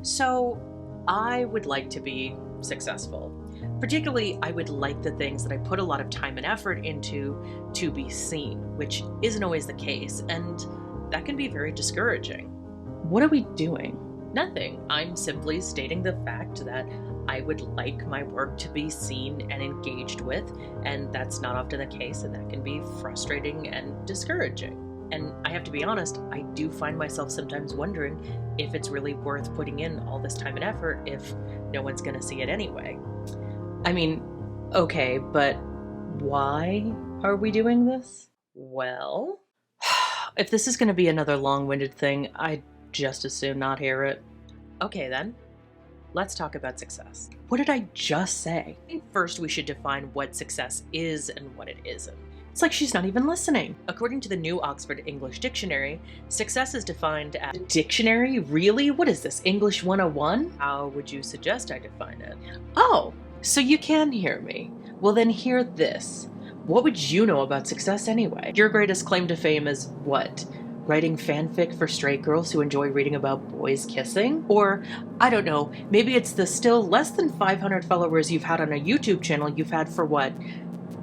So, I would like to be successful. Particularly, I would like the things that I put a lot of time and effort into to be seen, which isn't always the case, and that can be very discouraging. What are we doing? Nothing. I'm simply stating the fact that I would like my work to be seen and engaged with, and that's not often the case, and that can be frustrating and discouraging. And I have to be honest, I do find myself sometimes wondering if it's really worth putting in all this time and effort if no one's gonna see it anyway. I mean, okay, but why are we doing this? Well, if this is gonna be another long-winded thing, I'd just as soon not hear it. Okay then, let's talk about success. What did I just say? I think first we should define what success is and what it isn't. It's like she's not even listening. According to the New Oxford English Dictionary, success is defined as... Dictionary? Really? What is this, English 101? How would you suggest I define it? Oh, so you can hear me. Well then hear this. What would you know about success anyway? Your greatest claim to fame is what? Writing fanfic for straight girls who enjoy reading about boys kissing? Or, I don't know, maybe it's the still less than 500 followers you've had on a YouTube channel you've had for what?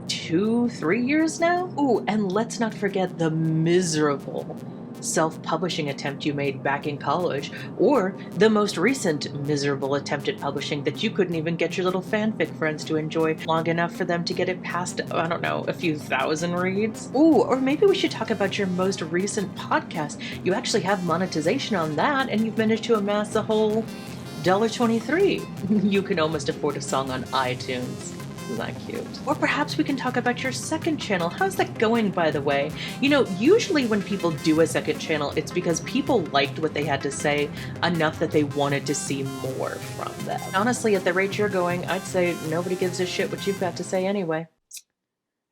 2-3 years now? Ooh, and let's not forget the miserable self-publishing attempt you made back in college, or the most recent miserable attempt at publishing that you couldn't even get your little fanfic friends to enjoy long enough for them to get it past, I don't know, a few thousand reads. Ooh, or maybe we should talk about your most recent podcast. You actually have monetization on that, and you've managed to amass a whole $1.23. You can almost afford a song on iTunes. Isn't that cute? Or perhaps we can talk about your second channel. How's that going, by the way? You know, usually when people do a second channel, it's because people liked what they had to say enough that they wanted to see more from them. Honestly, at the rate you're going, I'd say nobody gives a shit what you've got to say anyway.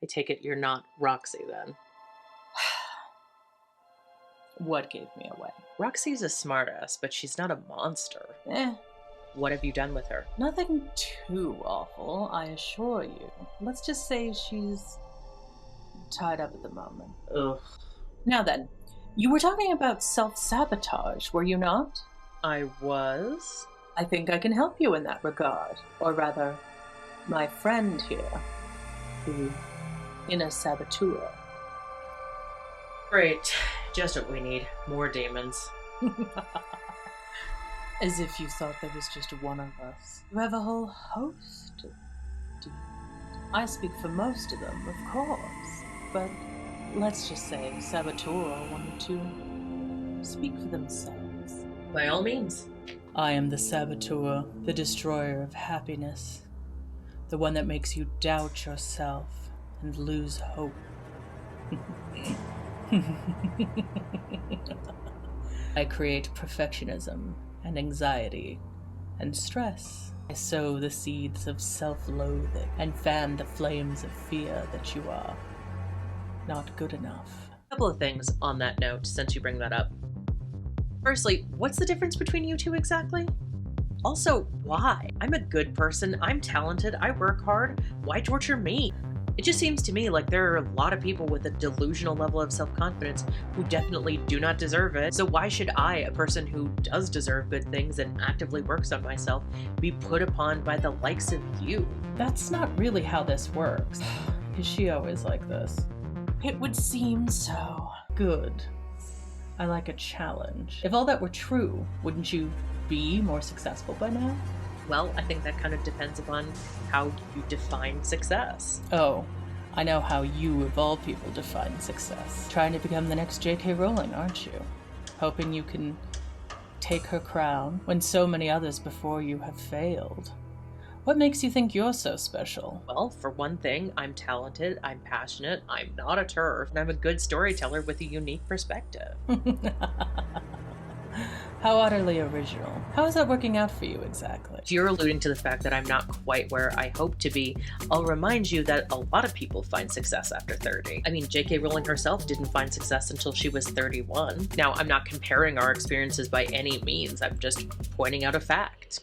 I take it you're not Roxy, then. What gave me away? Roxy's a smartass, but she's not a monster. What have you done with her? Nothing too awful, I assure you. Let's just say she's tied up at the moment. Ugh. Now then, you were talking about self-sabotage, were you not? I was? I think I can help you in that regard. Or rather, my friend here, the inner saboteur. Great. Just what we need. More demons. As if you thought there was just one of us. You have a whole host of demons. I speak for most of them, of course. But let's just say Saboteur wanted to speak for themselves. By all means. I am the Saboteur, the destroyer of happiness. The one that makes you doubt yourself and lose hope. I create perfectionism and anxiety and stress. I sow the seeds of self-loathing and fan the flames of fear that you are not good enough. A couple of things on that note, since you bring that up. Firstly, what's the difference between you two exactly? Also, why? I'm a good person, I'm talented, I work hard, why torture me? It just seems to me like there are a lot of people with a delusional level of self-confidence who definitely do not deserve it. So why should I, a person who does deserve good things and actively works on myself, be put upon by the likes of you? That's not really how this works. Is she always like this? It would seem so. Good. I like a challenge. If all that were true, wouldn't you be more successful by now? Well, I think that kind of depends upon how you define success. Oh, I know how you, of all people, define success. Trying to become the next J.K. Rowling, aren't you? Hoping you can take her crown when so many others before you have failed. What makes you think you're so special? Well, for one thing, I'm talented, I'm passionate, I'm not a TERF, and I'm a good storyteller with a unique perspective. How utterly original. How is that working out for you exactly? If you're alluding to the fact that I'm not quite where I hope to be, I'll remind you that a lot of people find success after 30. I mean, J.K. Rowling herself didn't find success until she was 31. Now, I'm not comparing our experiences by any means, I'm just pointing out a fact.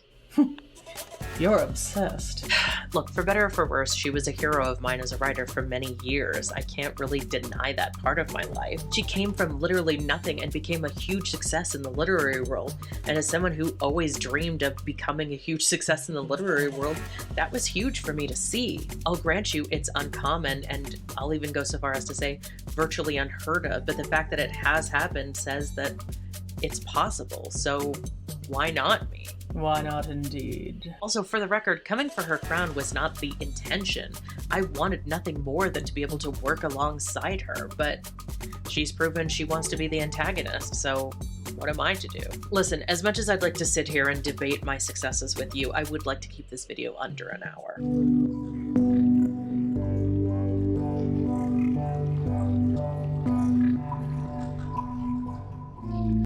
You're obsessed. Look, for better or for worse, she was a hero of mine as a writer for many years. I can't really deny that part of my life. She came from literally nothing and became a huge success in the literary world. And as someone who always dreamed of becoming a huge success in the literary world, that was huge for me to see. I'll grant you it's uncommon, and I'll even go so far as to say virtually unheard of, but the fact that it has happened says that it's possible. So why not me? Why not indeed? Also, for the record, coming for her crown was not the intention. I wanted nothing more than to be able to work alongside her, but she's proven she wants to be the antagonist, so what am I to do? Listen, as much as I'd like to sit here and debate my successes with you, I would like to keep this video under an hour.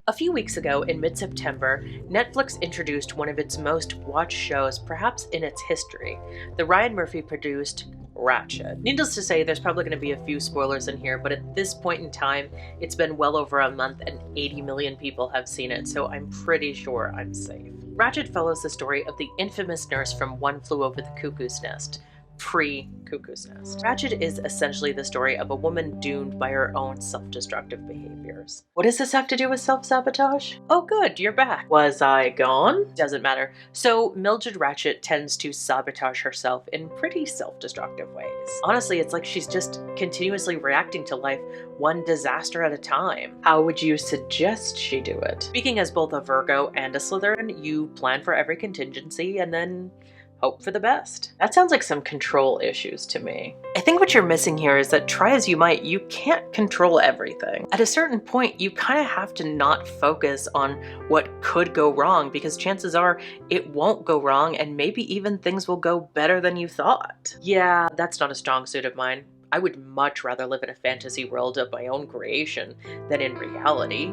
A few weeks ago, in mid-September, Netflix introduced one of its most watched shows, perhaps in its history, the Ryan Murphy-produced Ratchet. Needless to say, there's probably going to be a few spoilers in here, but at this point in time, it's been well over a month and 80 million people have seen it, so I'm pretty sure I'm safe. Ratchet follows the story of the infamous nurse from One Flew Over the Cuckoo's Nest, pre-Cuckoo's Nest. Ratchet is essentially the story of a woman doomed by her own self-destructive behaviors. What does this have to do with self-sabotage? Oh good, you're back. Was I gone? Doesn't matter. So Mildred Ratchet tends to sabotage herself in pretty self-destructive ways. Honestly, it's like she's just continuously reacting to life one disaster at a time. How would you suggest she do it? Speaking as both a Virgo and a Slytherin, you plan for every contingency and then hope for the best. That sounds like some control issues to me. I think what you're missing here is that try as you might, you can't control everything. At a certain point, you kind of have to not focus on what could go wrong, because chances are it won't go wrong and maybe even things will go better than you thought. Yeah, that's not a strong suit of mine. I would much rather live in a fantasy world of my own creation than in reality.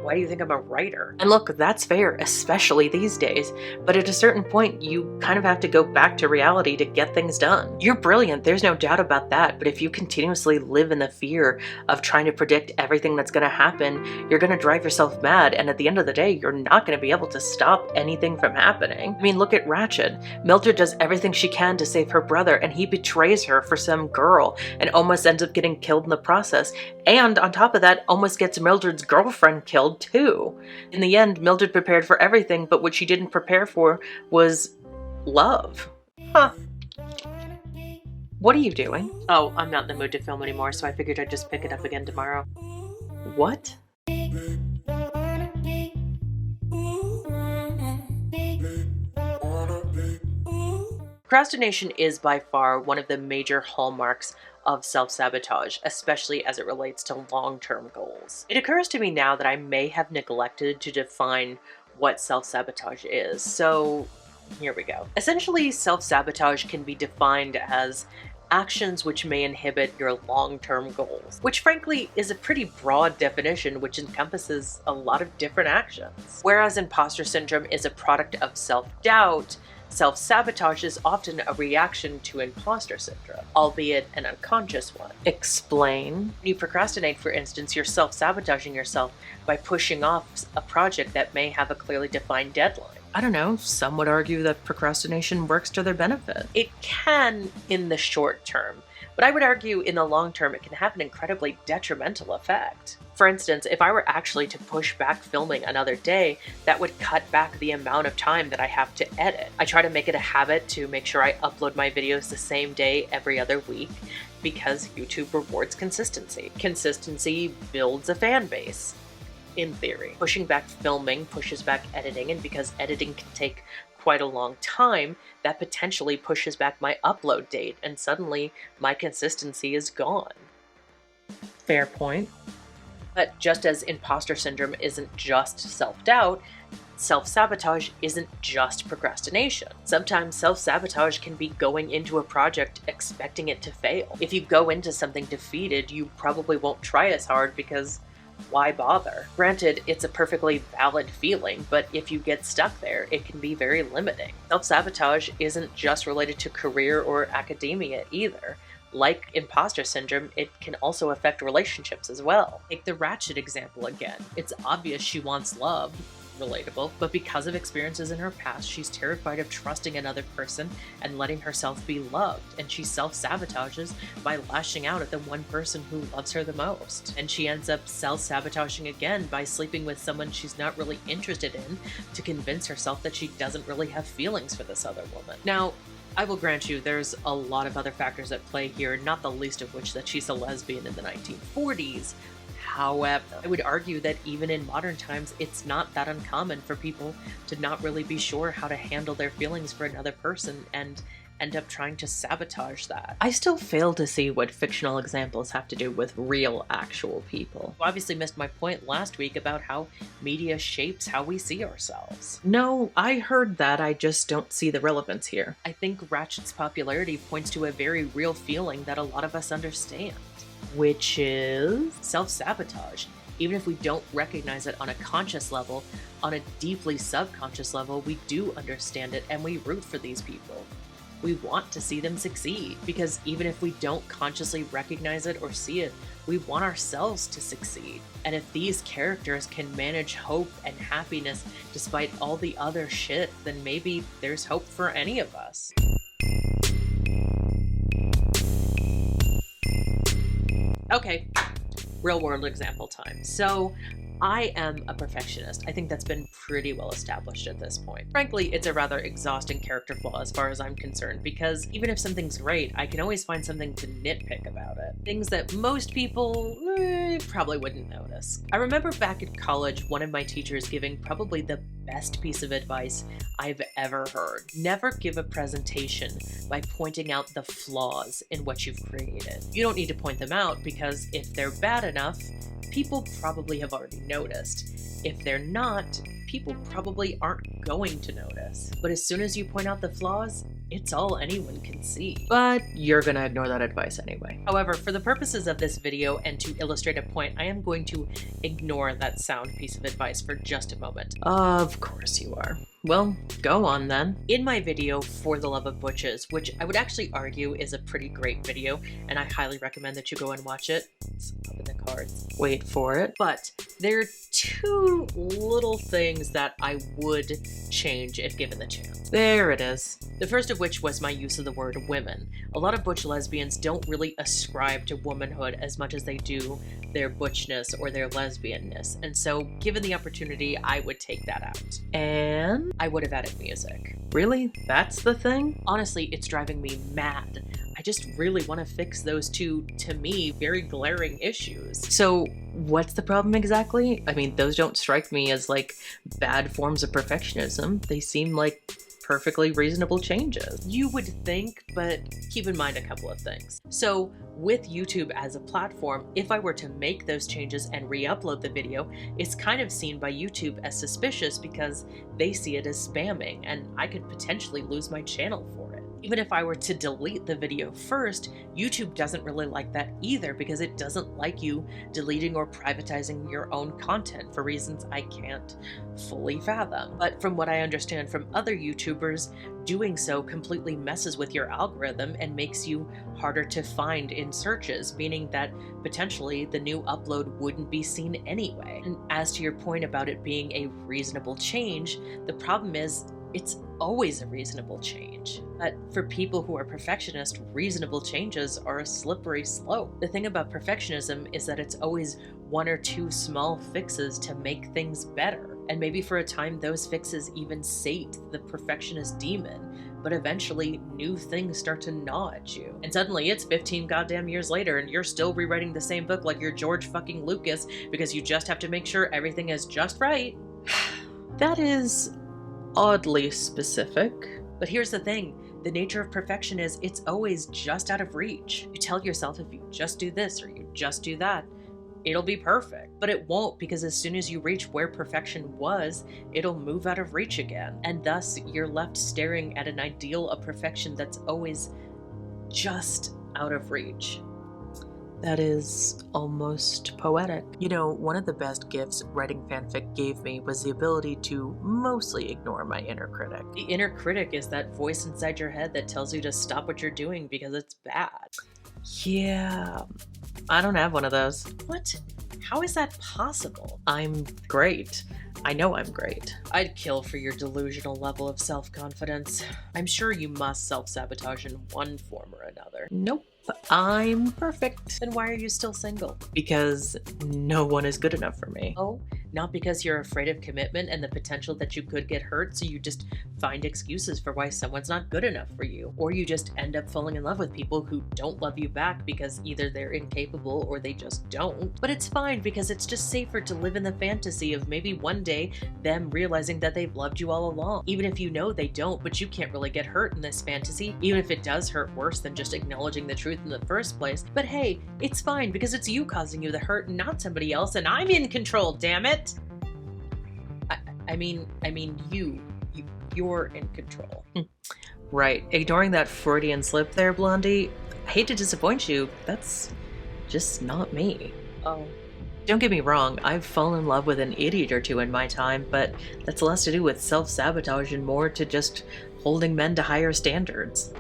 Why do you think I'm a writer? And look, that's fair, especially these days, but at a certain point, you kind of have to go back to reality to get things done. You're brilliant, there's no doubt about that, but if you continuously live in the fear of trying to predict everything that's gonna happen, you're gonna drive yourself mad, and at the end of the day, you're not gonna be able to stop anything from happening. I mean, look at Ratchet. Mildred does everything she can to save her brother, and he betrays her for some girl, and almost ends up getting killed in the process, and on top of that, almost gets Mildred's girlfriend killed too. In the end, Mildred prepared for everything, but what she didn't prepare for was love. Huh. What are you doing? Oh, I'm not in the mood to film anymore, so I figured I'd just pick it up again tomorrow. What? Procrastination is by far one of the major hallmarks of self-sabotage, especially as it relates to long-term goals. It occurs to me now that I may have neglected to define what self-sabotage is, so here we go. Essentially, self-sabotage can be defined as actions which may inhibit your long-term goals, which frankly is a pretty broad definition which encompasses a lot of different actions. Whereas imposter syndrome is a product of self-doubt, self-sabotage is often a reaction to imposter syndrome, albeit an unconscious one. Explain. When you procrastinate, for instance, you're self-sabotaging yourself by pushing off a project that may have a clearly defined deadline. I don't know, some would argue that procrastination works to their benefit. It can in the short term, but I would argue in the long term it can have an incredibly detrimental effect. For instance, if I were actually to push back filming another day, that would cut back the amount of time that I have to edit. I try to make it a habit to make sure I upload my videos the same day every other week, because YouTube rewards consistency. Consistency builds a fan base, in theory. Pushing back filming pushes back editing, and because editing can take quite a long time, that potentially pushes back my upload date, and suddenly my consistency is gone. Fair point. But just as imposter syndrome isn't just self-doubt, self-sabotage isn't just procrastination. Sometimes self-sabotage can be going into a project expecting it to fail. If you go into something defeated, you probably won't try as hard because why bother? Granted, it's a perfectly valid feeling, but if you get stuck there, it can be very limiting. Self-sabotage isn't just related to career or academia either. Like imposter syndrome, it can also affect relationships as well. Take the Ratchet example again. It's obvious she wants love, relatable, but because of experiences in her past, she's terrified of trusting another person and letting herself be loved, and she self-sabotages by lashing out at the one person who loves her the most. And she ends up self-sabotaging again by sleeping with someone she's not really interested in to convince herself that she doesn't really have feelings for this other woman. Now, I will grant you there's a lot of other factors at play here, not the least of which that she's a lesbian in the 1940s. However, I would argue that even in modern times, it's not that uncommon for people to not really be sure how to handle their feelings for another person and end up trying to sabotage that. I still fail to see what fictional examples have to do with real, actual people. You obviously missed my point last week about how media shapes how we see ourselves. No, I heard that, I just don't see the relevance here. I think Ratchet's popularity points to a very real feeling that a lot of us understand, which is self-sabotage. Even if we don't recognize it on a conscious level, on a deeply subconscious level, we do understand it and we root for these people. We want to see them succeed, because even if we don't consciously recognize it or see it, we want ourselves to succeed. And if these characters can manage hope and happiness despite all the other shit, then maybe there's hope for any of us. Okay, real world example time. So, I am a perfectionist. I think that's been pretty well established at this point. Frankly, it's a rather exhausting character flaw as far as I'm concerned, because even if something's great, I can always find something to nitpick about it. Things that most people probably wouldn't notice. I remember back in college, one of my teachers giving probably the best piece of advice I've ever heard. Never give a presentation by pointing out the flaws in what you've created. You don't need to point them out, because if they're bad enough, people probably have already noticed. If they're not, people probably aren't going to notice. But as soon as you point out the flaws, it's all anyone can see. But you're gonna ignore that advice anyway. However, for the purposes of this video and to illustrate a point, I am going to ignore that sound piece of advice for just a moment. Of course you are. Well, go on then. In my video, For the Love of Butches, which I would actually argue is a pretty great video, and I highly recommend that you go and watch it. It's up in the cards. Wait for it. But there are two little things that I would change if given the chance. There it is. The first of which was my use of the word women. A lot of butch lesbians don't really ascribe to womanhood as much as they do their butchness or their lesbianness, and so given the opportunity, I would take that out. And I would have added music. Really? That's the thing? Honestly, it's driving me mad. I just really want to fix those two, to me, very glaring issues. So what's the problem exactly? I mean, those don't strike me as like bad forms of perfectionism. They seem like perfectly reasonable changes. You would think, but keep in mind a couple of things. So with YouTube as a platform, if I were to make those changes and re-upload the video, it's kind of seen by YouTube as suspicious because they see it as spamming, and I could potentially lose my channel for it. Even if I were to delete the video first, YouTube doesn't really like that either, because it doesn't like you deleting or privatizing your own content for reasons I can't fully fathom. But from what I understand from other YouTubers, doing so completely messes with your algorithm and makes you harder to find in searches, meaning that potentially the new upload wouldn't be seen anyway. And as to your point about it being a reasonable change, the problem is it's always a reasonable change. But for people who are perfectionist, reasonable changes are a slippery slope. The thing about perfectionism is that it's always one or two small fixes to make things better. And maybe for a time those fixes even sate the perfectionist demon, but eventually new things start to gnaw at you. And suddenly it's 15 goddamn years later and you're still rewriting the same book like you're George fucking Lucas because you just have to make sure everything is just right. That is oddly specific. But here's the thing, the nature of perfection is it's always just out of reach. You tell yourself if you just do this or you just do that, it'll be perfect. But it won't, because as soon as you reach where perfection was, it'll move out of reach again. And thus you're left staring at an ideal of perfection that's always just out of reach. That is almost poetic. You know, one of the best gifts writing fanfic gave me was the ability to mostly ignore my inner critic. The inner critic is that voice inside your head that tells you to stop what you're doing because it's bad. Yeah, I don't have one of those. What? How is that possible? I'm great. I know I'm great. I'd kill for your delusional level of self-confidence. I'm sure you must self-sabotage in one form or another. Nope. I'm perfect. Then why are you still single? Because no one is good enough for me. Oh, not because you're afraid of commitment and the potential that you could get hurt, so you just find excuses for why someone's not good enough for you. Or you just end up falling in love with people who don't love you back because either they're incapable or they just don't. But it's fine because it's just safer to live in the fantasy of maybe one day them realizing that they've loved you all along. Even if you know they don't, but you can't really get hurt in this fantasy, even if it does hurt worse than just acknowledging the truth in the first place. But hey, it's fine because it's you causing you the hurt and not somebody else, and I'm in control, damn it! I mean, you're in control. Right. Ignoring that Freudian slip there, Blondie, I hate to disappoint you, that's just not me. Oh. Don't get me wrong, I've fallen in love with an idiot or two in my time, but that's less to do with self-sabotage and more to just holding men to higher standards.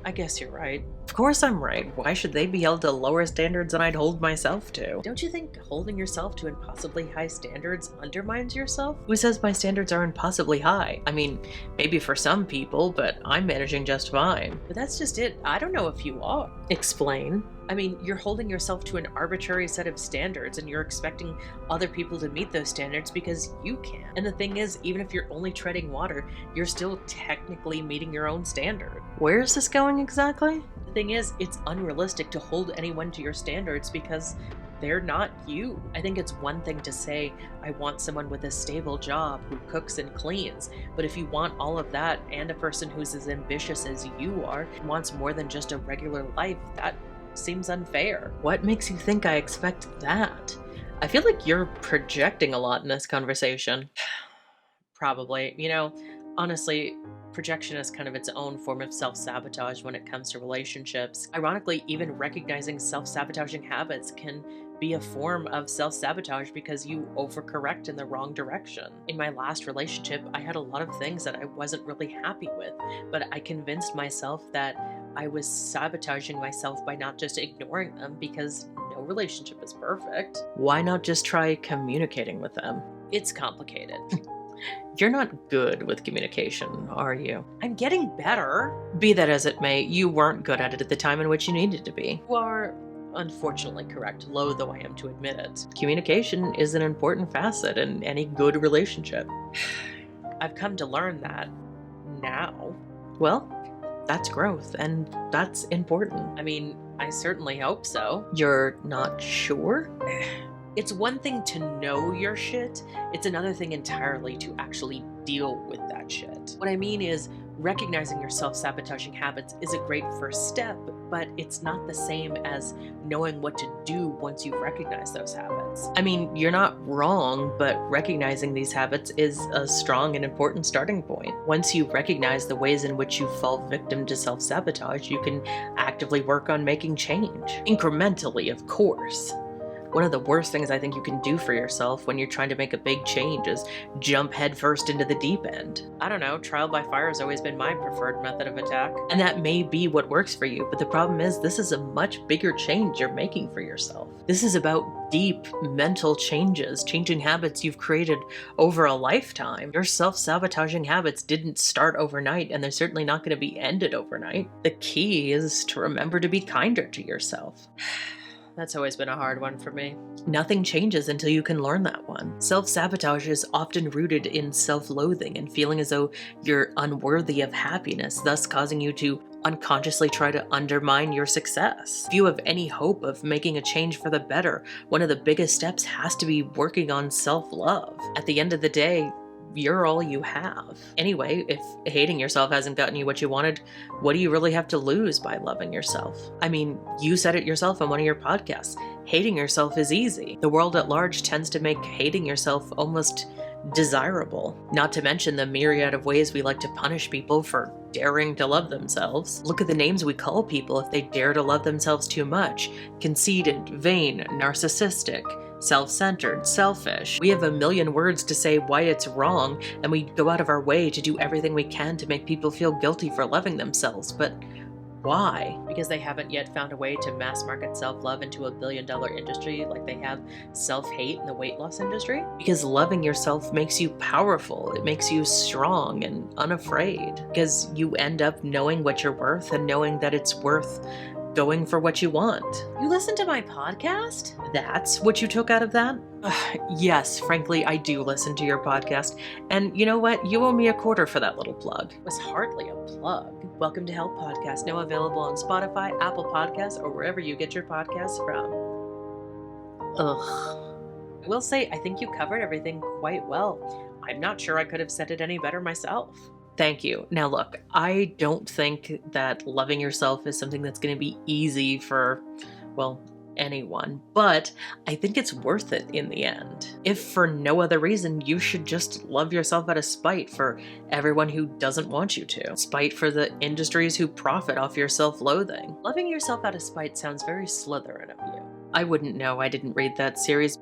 I guess you're right. Of course I'm right. Why should they be held to lower standards than I'd hold myself to? Don't you think holding yourself to impossibly high standards undermines yourself? Who says my standards are impossibly high? I mean, maybe for some people, but I'm managing just fine. But that's just it. I don't know if you are. Explain. I mean, you're holding yourself to an arbitrary set of standards and you're expecting other people to meet those standards because you can. And the thing is, even if you're only treading water, you're still technically meeting your own standard. Where is this going exactly? The thing is, it's unrealistic to hold anyone to your standards because they're not you. I think it's one thing to say, I want someone with a stable job who cooks and cleans, but if you want all of that and a person who's as ambitious as you are, wants more than just a regular life, that seems unfair. What makes you think I expect that? I feel like you're projecting a lot in this conversation. Probably. You know, honestly, projection is kind of its own form of self-sabotage when it comes to relationships. Ironically, even recognizing self-sabotaging habits can be a form of self-sabotage because you overcorrect in the wrong direction. In my last relationship, I had a lot of things that I wasn't really happy with, but I convinced myself that I was sabotaging myself by not just ignoring them because no relationship is perfect. Why not just try communicating with them? It's complicated. You're not good with communication, are you? I'm getting better. Be that as it may, you weren't good at it at the time in which you needed to be. You are unfortunately correct, low though I am to admit it. Communication is an important facet in any good relationship. I've come to learn that now. Well, that's growth, and that's important. I mean, I certainly hope so. You're not sure? It's one thing to know your shit, it's another thing entirely to actually deal with that shit. What I mean is, recognizing your self-sabotaging habits is a great first step, but it's not the same as knowing what to do once you've recognized those habits. I mean, you're not wrong, but recognizing these habits is a strong and important starting point. Once you recognize the ways in which you fall victim to self-sabotage, you can actively work on making change. Incrementally, of course. One of the worst things I think you can do for yourself when you're trying to make a big change is jump headfirst into the deep end. I don't know, trial by fire has always been my preferred method of attack. And that may be what works for you, but the problem is this is a much bigger change you're making for yourself. This is about deep mental changes, changing habits you've created over a lifetime. Your self-sabotaging habits didn't start overnight, and they're certainly not going to be ended overnight. The key is to remember to be kinder to yourself. That's always been a hard one for me. Nothing changes until you can learn that one. Self-sabotage is often rooted in self-loathing and feeling as though you're unworthy of happiness, thus causing you to unconsciously try to undermine your success. If you have any hope of making a change for the better, one of the biggest steps has to be working on self-love. At the end of the day, you're all you have. Anyway, if hating yourself hasn't gotten you what you wanted, what do you really have to lose by loving yourself? I mean, you said it yourself on one of your podcasts. Hating yourself is easy. The world at large tends to make hating yourself almost desirable. Not to mention the myriad of ways we like to punish people for daring to love themselves. Look at the names we call people if they dare to love themselves too much. Conceited, vain, narcissistic, self-centered, selfish. We have a million words to say why it's wrong, and we go out of our way to do everything we can to make people feel guilty for loving themselves. But Why? Because they haven't yet found a way to mass market self-love into a billion-dollar industry like they have self-hate in the weight loss industry. Because loving yourself makes you powerful. It makes you strong and unafraid. Because you end up knowing what you're worth and knowing that it's worth going for what you want. You listen to my podcast? That's what you took out of that? Yes, frankly, I do listen to your podcast. And you know what? You owe me a quarter for that little plug. It was hardly a plug. Welcome to Help Podcast, now available on Spotify, Apple Podcasts, or wherever you get your podcasts from. Ugh. I will say, I think you covered everything quite well. I'm not sure I could have said it any better myself. Thank you. Now look, I don't think that loving yourself is something that's going to be easy for, well, anyone, but I think it's worth it in the end. If for no other reason, you should just love yourself out of spite for everyone who doesn't want you to. Spite for the industries who profit off your self-loathing. Loving yourself out of spite sounds very Slytherin of you. I wouldn't know. I didn't read that series.